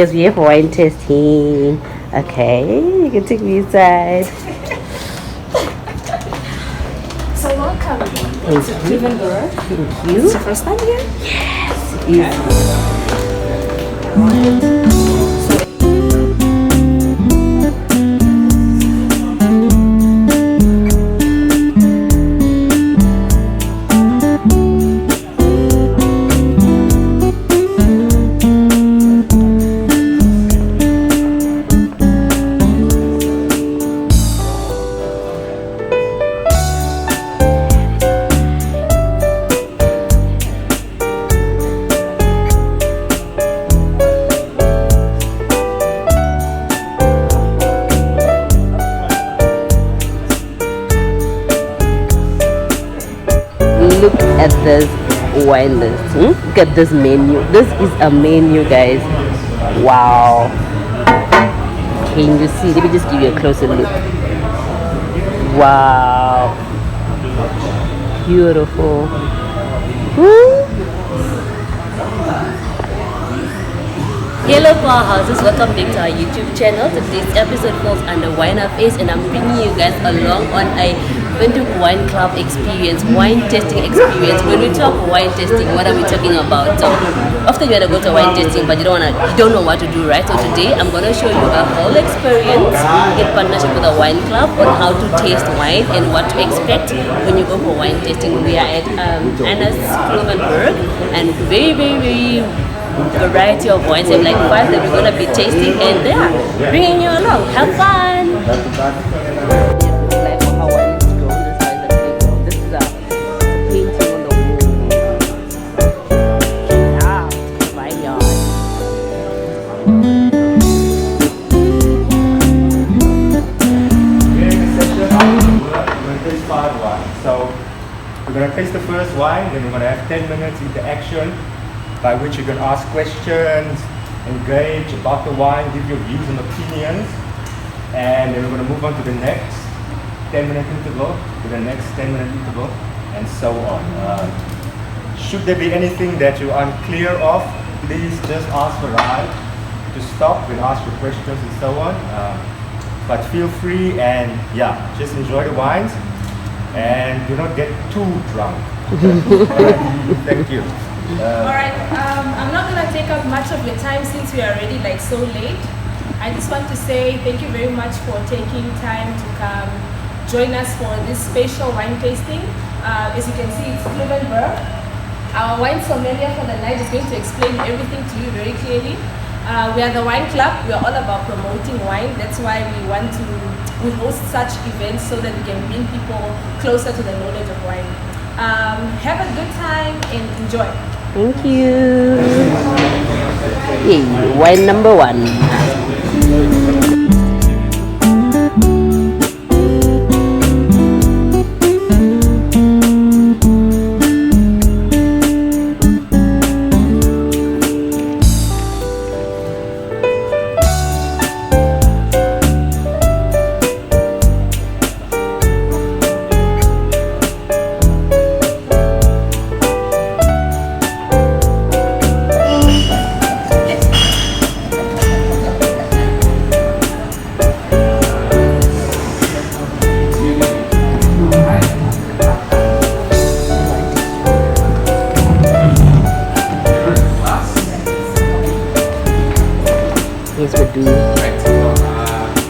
yes, we have wine tasting. Okay, you can take me inside. So welcome to Kloovenburg. Thank you. It's your first time here? Yes. Look at this wine list. Look at this menu. This is a menu, guys. Wow. Can you see? Let me just give you a closer look. Wow. Beautiful. Hello powerhouses, welcome back to our YouTube channel. Today's episode falls under Wine Face, and I'm bringing you guys along on a Windhoek Wine Club experience, wine tasting experience. When we talk wine tasting, what are we talking about? So often you want to go to wine tasting, but you don't know what to do, right? So today I'm going to show you a whole experience in partnership with a wine club on how to taste wine and what to expect when you go for wine tasting. We are at Kloovenburg, and very variety of wines. I have like 5 that we're gonna be tasting, and yeah, bringing you along. Have fun. This is a painting on the wall. Yeah, vineyard. So we're gonna taste the first wine, then we're gonna have 10 minutes interaction, by which you can ask questions, engage about the wine, give your views and opinions, and then we're going to move on to the next 10-minute interval, to the next 10-minute interval, and so on. Should there be anything that you're unclear of, please just ask Farai to stop and ask your questions and so on. But feel free and just enjoy the wines and do not get too drunk. Thank you. Alright, I'm not going to take up much of your time since we are already like so late. I just want to say thank you very much for taking time to come join us for this special wine tasting. As you can see, it's Kloovenburg. Our wine sommelier for the night is going to explain everything to you very clearly. We are the wine club. We are all about promoting wine. That's why we host such events so that we can bring people closer to the knowledge of wine. Have a good time and enjoy. Thank you. Hey, wine number 1.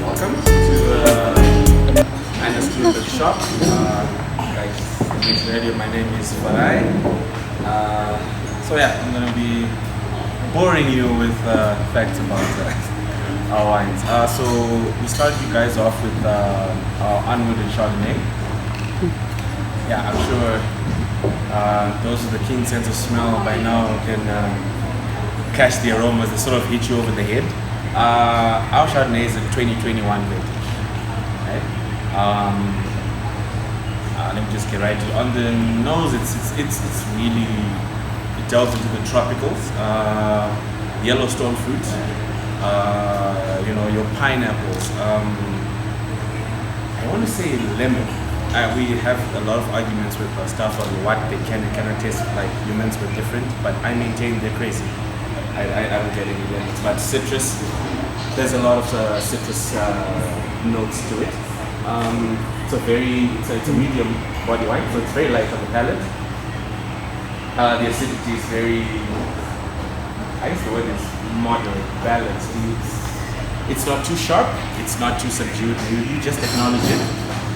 Welcome to Unwooded shop. Like mentioned earlier, my name is Farai. I'm going to be boring you with facts about our wines. So we started you guys off with our Unwooded Chardonnay. Yeah, I'm sure those with the keen sense of smell by now can catch the aromas that sort of hit you over the head. Our Chardonnay is a 2021 vintage. Right? Let me just get right to it. On the nose, it's really, it delves into the tropicals, Yellowstone fruit, your pineapples. I want to say lemon. We have a lot of arguments with stuff on what they can and cannot taste like. Humans were different, but I maintain they're crazy. I don't get any lemons, but citrus. There's a lot of citrus notes to it. It's a medium body wine, so it's very light on the palate. The acidity is very, I guess the word is moderate, balanced. It's not too sharp, it's not too subdued. You just acknowledge it.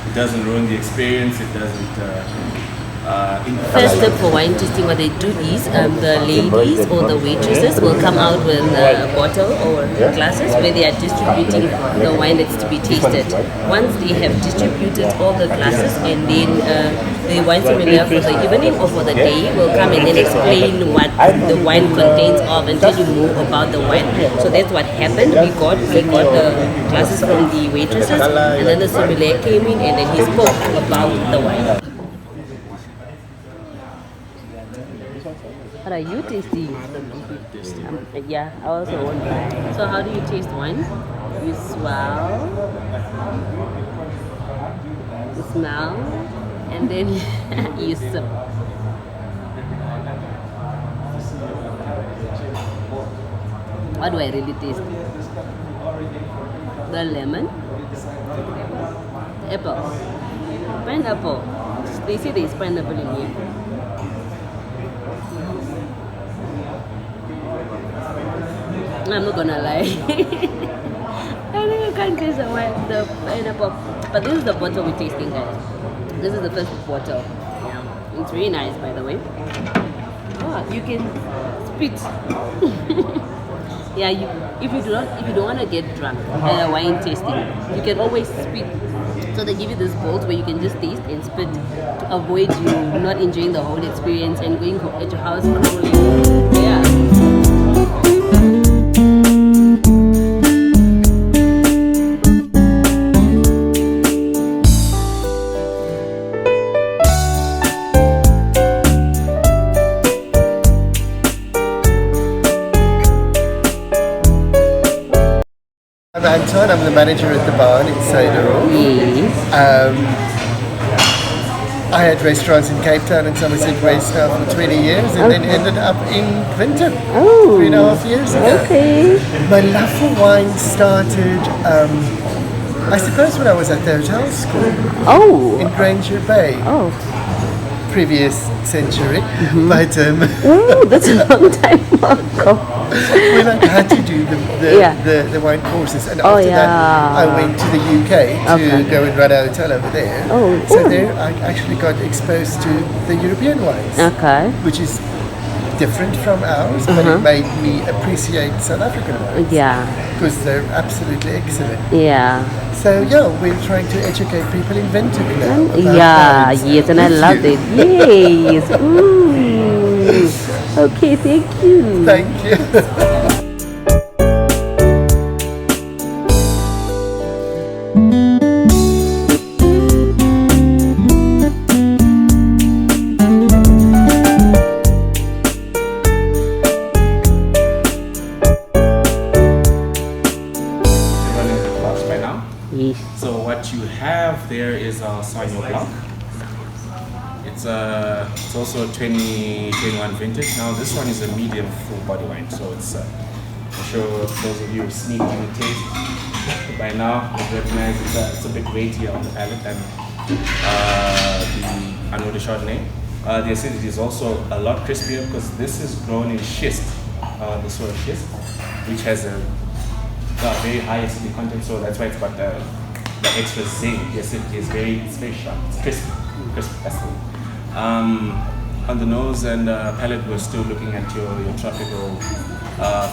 It doesn't ruin the experience. It doesn't. First step for wine tasting, what they do is the ladies or the waitresses will come out with a bottle or glasses where they are distributing the wine that's to be tasted. Once they have distributed all the glasses, and then the wine sommelier for the evening or for the day will come and then explain what the wine contains of and tell you more about the wine. So that's what happened. We got the glasses from the waitresses, and then the sommelier came in and then he spoke about the wine. What are you tasting? Yeah, I also want to. So how do you taste wine? You swallow, you smell, and then you sip. What do I really taste? The lemon, the apple, pineapple. They say there is pineapple in here. I'm not gonna lie. I think I can't taste the pineapple. But this is the bottle we're tasting, guys. This is the first bottle. It's really nice, by the way. Oh, you can spit. Yeah, if you don't want to get drunk at a wine tasting, you can always spit. So they give you this bowls where you can just taste and spit to avoid you not enjoying the whole experience and going at your house crawling. Yeah. I'm Anton, I'm the manager at the barn in Sadero. I had restaurants in Cape Town and Somerset West now for 20 years and then ended up in Windhoek 3.5 years ago. Okay. My love for wine started, I suppose when I was at the hotel school in Granger Bay. Previous century, but that's a long time ago. when I had to do the wine courses, and after that I went to the UK to go and run a hotel over there. So there I actually got exposed to the European wines, which is different from ours, but it made me appreciate South African wines. Because they're absolutely excellent. So we're trying to educate people in Windhoek now about wines. Yes, and I love it. Yes. Okay, thank you. Thank you. So what you have there is a Sauvignon Blanc. It's also a 2021 vintage. Now this one is a medium full body wine, so it's I'm sure those of you who sneaked in the taste by now will recognize it's a bit weightier on the palate than the Unwooded Chardonnay. The acidity is also a lot crispier because this is grown in schist, the soil schist, which has a very high acidity content, so that's why it's got the extra zing. The acidity is very sharp. It's crispy. That's the word. On the nose and palate, we're still looking at your tropical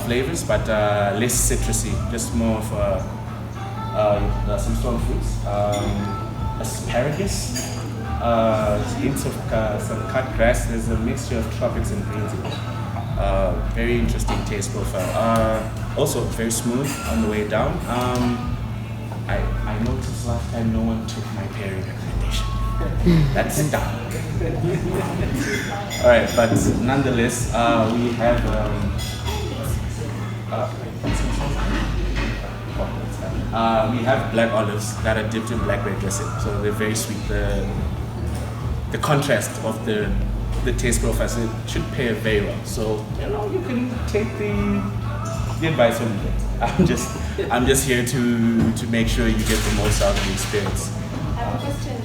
flavors, but less citrusy, just more of some strong fruits, asparagus, hints of some cut grass. There's a mixture of tropics and greens in it. Very interesting taste profile. Also very smooth on the way down. I noticed last time no one took my pairing recommendation. That's done. Alright, but nonetheless, we have we have black olives that are dipped in black red dressing, so they're very sweet. The contrast of the the taste profiles, it should pair very well. So you can take the advice from me. I'm just here to make sure you get the most out of the experience. I have a question.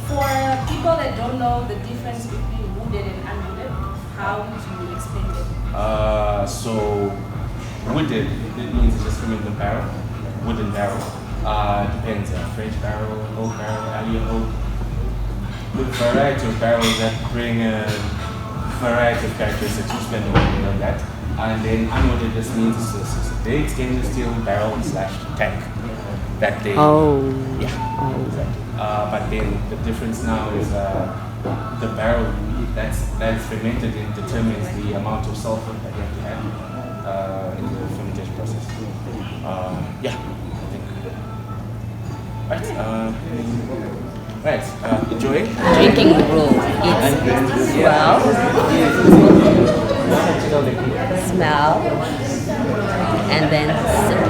For people that don't know the difference between wooded and unwooded, how would you explain it? So wooded, it means it's just from the barrel, wooden barrel. Depends, French barrel, oak barrel, Alien oak. The variety of barrels that bring a variety of characteristics, you spend a while on that. And then unwooded just means it's a big stainless steel barrel / tank that they. Yeah. Exactly. But then the difference now is the barrel that's fermented in determines the amount of sulfur that you have to have in the fermentation process. Yeah, I think. Right. Enjoy. Drinking brew. It's smell, and then sip.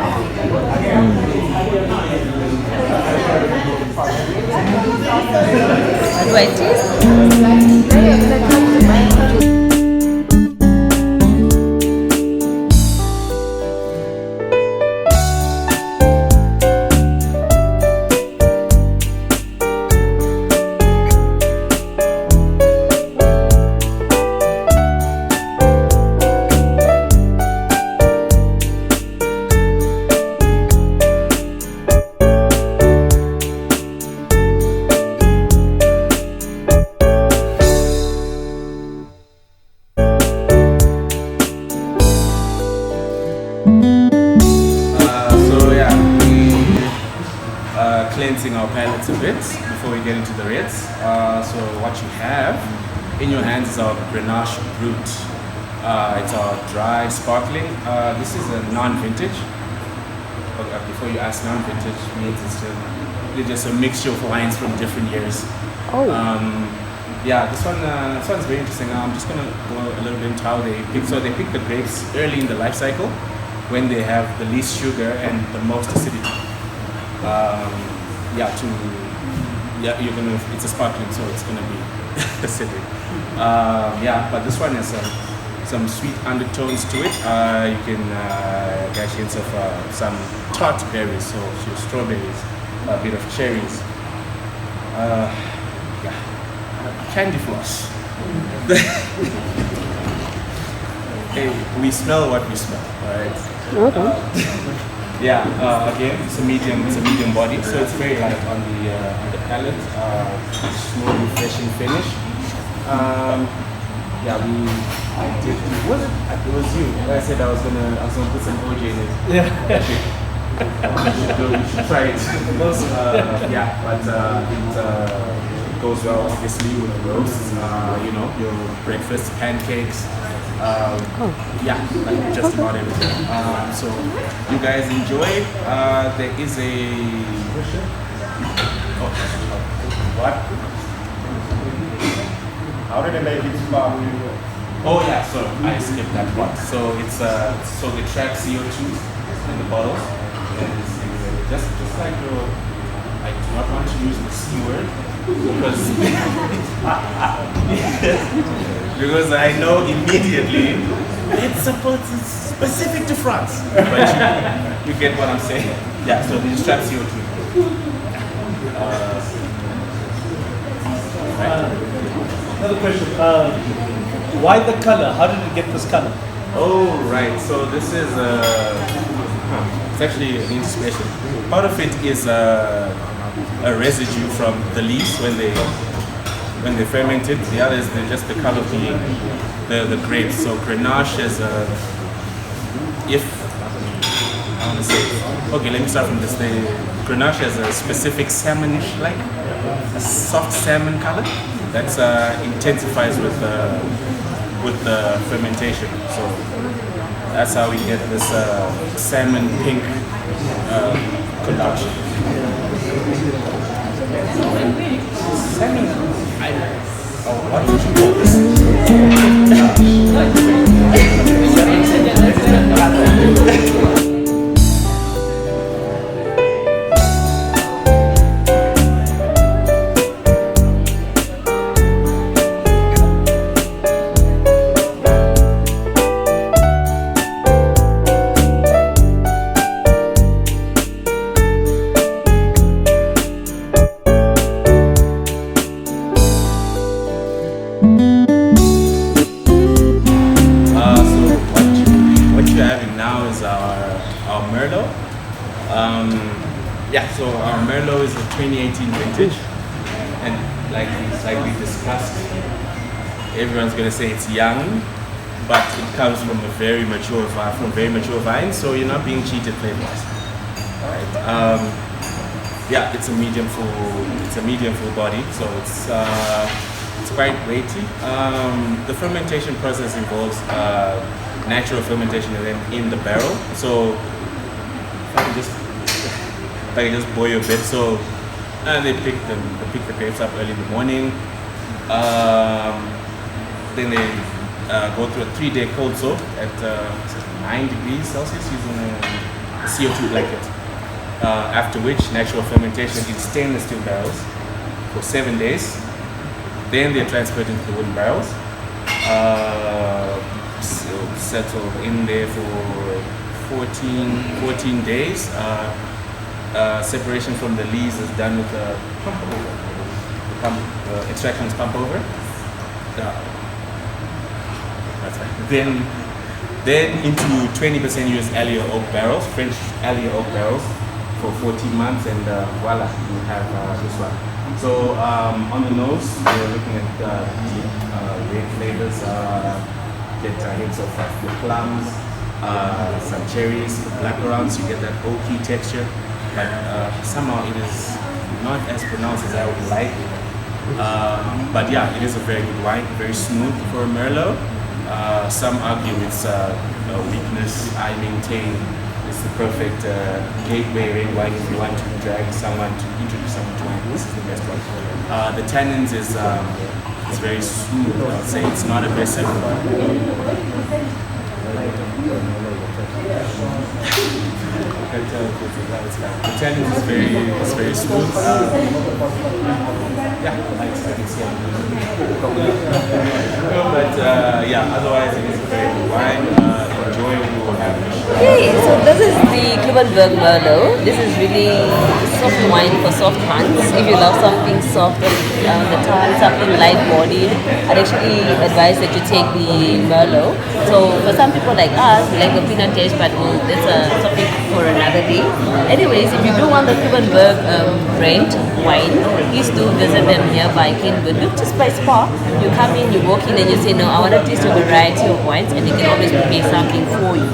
What do I taste? Cleansing our palates a bit before we get into the reds. So what you have in your hands is our Grenache Brut. It's our dry sparkling. This is a non-vintage. Before you ask, non-vintage means it's just a mixture of wines from different years. Yeah, this one's very interesting. I'm just gonna go a little bit into how they pick. So they pick the grapes early in the life cycle when they have the least sugar and the most acidity. It's a sparkling, so it's gonna be acidic. But this one has some sweet undertones to it. You can get hints of some tart berries, so strawberries, a bit of cherries. Candy floss. Hey, we smell what we smell, alright? Okay. Again, it's a medium body, so it's very light on the palate. Small, refreshing finish. It was you. I said I was gonna put some OJ in it. Yeah. We should try it. It goes well, obviously, with the roasts. Your breakfast, pancakes. Just about everything. So you guys enjoy. There is a What? How did they make it sparkling? Oh yeah, so I skipped that part. So it's so they track CO2 in the bottles, and it's just like I do not want to use the C word because I know immediately it's specific to France. But you get what I'm saying? Yeah. So they just trap CO2. Another question. Why the color? How did it get this color? Oh, right. So this is it's actually an inspiration. Part of it is a residue from the leaves when they ferment it. The other is just the color of the grapes. So Grenache is okay, let me start from this. The Grenache has a specific salmonish, like a soft salmon color that intensifies with the fermentation. So that's how we get this salmon pink concoction. Salmon. What would you call this? Merlot is a 2018 vintage, and like we discussed, everyone's gonna say it's young, but it comes from a very mature vine, so you're not being cheated flavor-wise. Right? Yeah, it's a medium full body, so it's quite weighty. The fermentation process involves natural fermentation in the barrel. So if I can just boil a bit. So they pick the grapes up early in the morning. Then they go through a 3-day cold soak at 9 degrees Celsius using a CO2 blanket. After which natural fermentation in stainless steel barrels for 7 days. Then they're transferred into the wooden barrels. Settled in there for 14 days. Separation from the lees is done with a pump over. The extraction is pump over. That's right. Then into 20% US Allier oak barrels, French Allier oak barrels for 14 months, and voila, you have this one. So on the nose, we're looking at deep red flavors. Get hints of the plums, some cherries, the blackcurrants. You get that oaky texture, but somehow it is not as pronounced as I would like. But yeah, it is a very good wine, very smooth for a Merlot. Some argue it's a weakness. I maintain it's the perfect gateway red wine if you want to introduce someone to wine. This is the best one. The tannins is it's very smooth. I would say it's not aggressive. The tannins is very smooth. Yeah, I can see but yeah, otherwise it is a very good wine. Enjoyable. Okay, so this is the Kloovenburg Merlot. This is really soft wine for soft hands. If you love something soft on the tongue, something light-bodied, I'd actually advise that you take the Merlot. So for some people like us, we like the peanut taste, but it's a topic for another day. Anyways, if you do want the Kloovenburg brand wine, please do visit them here by Windhoek, just by Spa. You come in, you walk in, and you say, no, I want to taste a variety of wines, and they can always prepare something for you.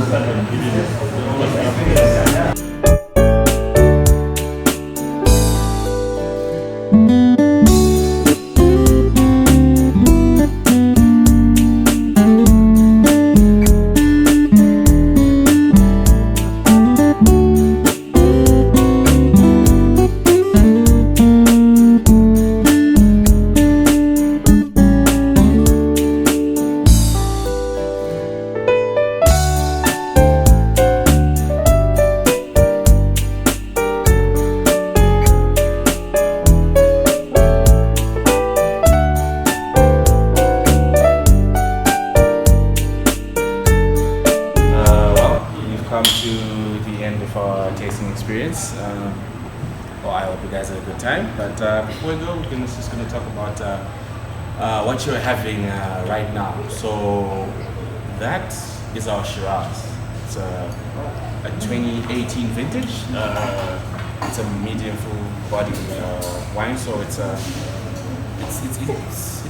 Before we go, we're just going to talk about what you're having right now. So that is our Shiraz. It's a 2018 vintage. It's a medium full body wine, so it's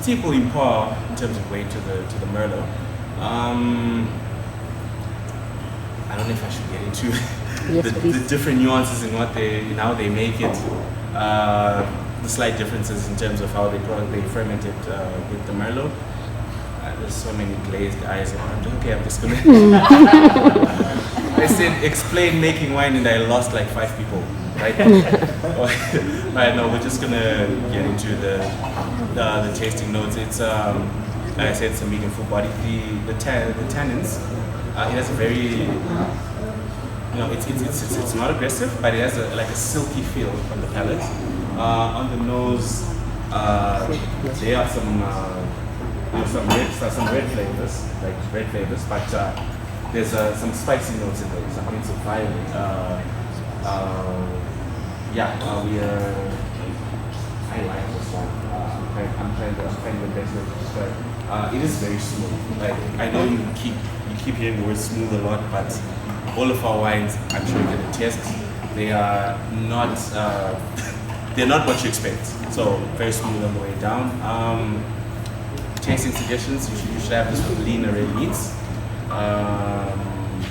equal in par in terms of weight to the Merlot. I don't know if I should get into the different nuances in how they make it. The slight differences in terms of how they ferment it with the Merlot. There's so many glazed eyes. I'm just gonna. I said explain making wine, and I lost like 5 people. Right? Right. No, we're just gonna get into the tasting notes. It's like I said, it's a medium full body. The tannins. It has a very it's not aggressive, but it has like a silky feel on the palate. On the nose, there are some red flavors, but there's some spicy notes in there, some hints of violet. I like this one. I'm trying the best way to describe. It is very smooth. Like I know you keep hearing the word smooth a lot, but all of our wines, I'm sure you can attest, They are not they're not what you expect. So very smooth on the way down. Tasting suggestions: you should have this with leaner red meats.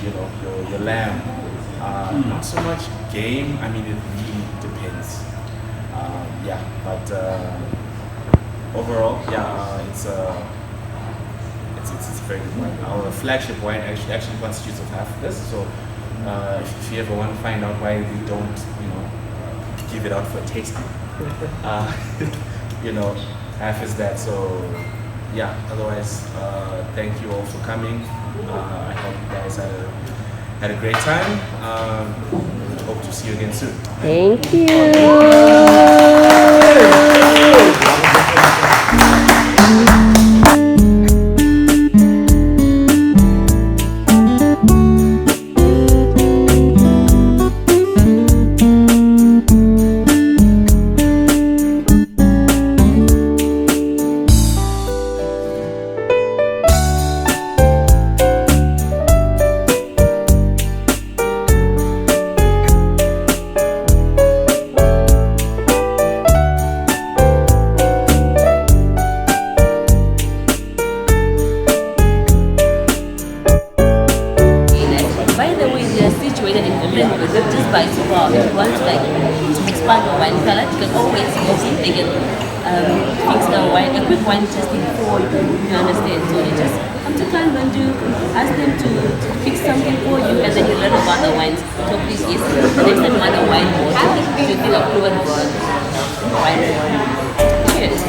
You know, your lamb. Not so much game. I mean, it really depends. Yeah, but overall, yeah, it's a very good wine. Our flagship wine actually constitutes of half this. So if you ever want to find out why we don't, you know, give it out for tasting, you know, half is that. So yeah. Otherwise, thank you all for coming. I hope you guys had a great time. Hope to see you again soon. Thank you. Kloovenburg wine. Cheers.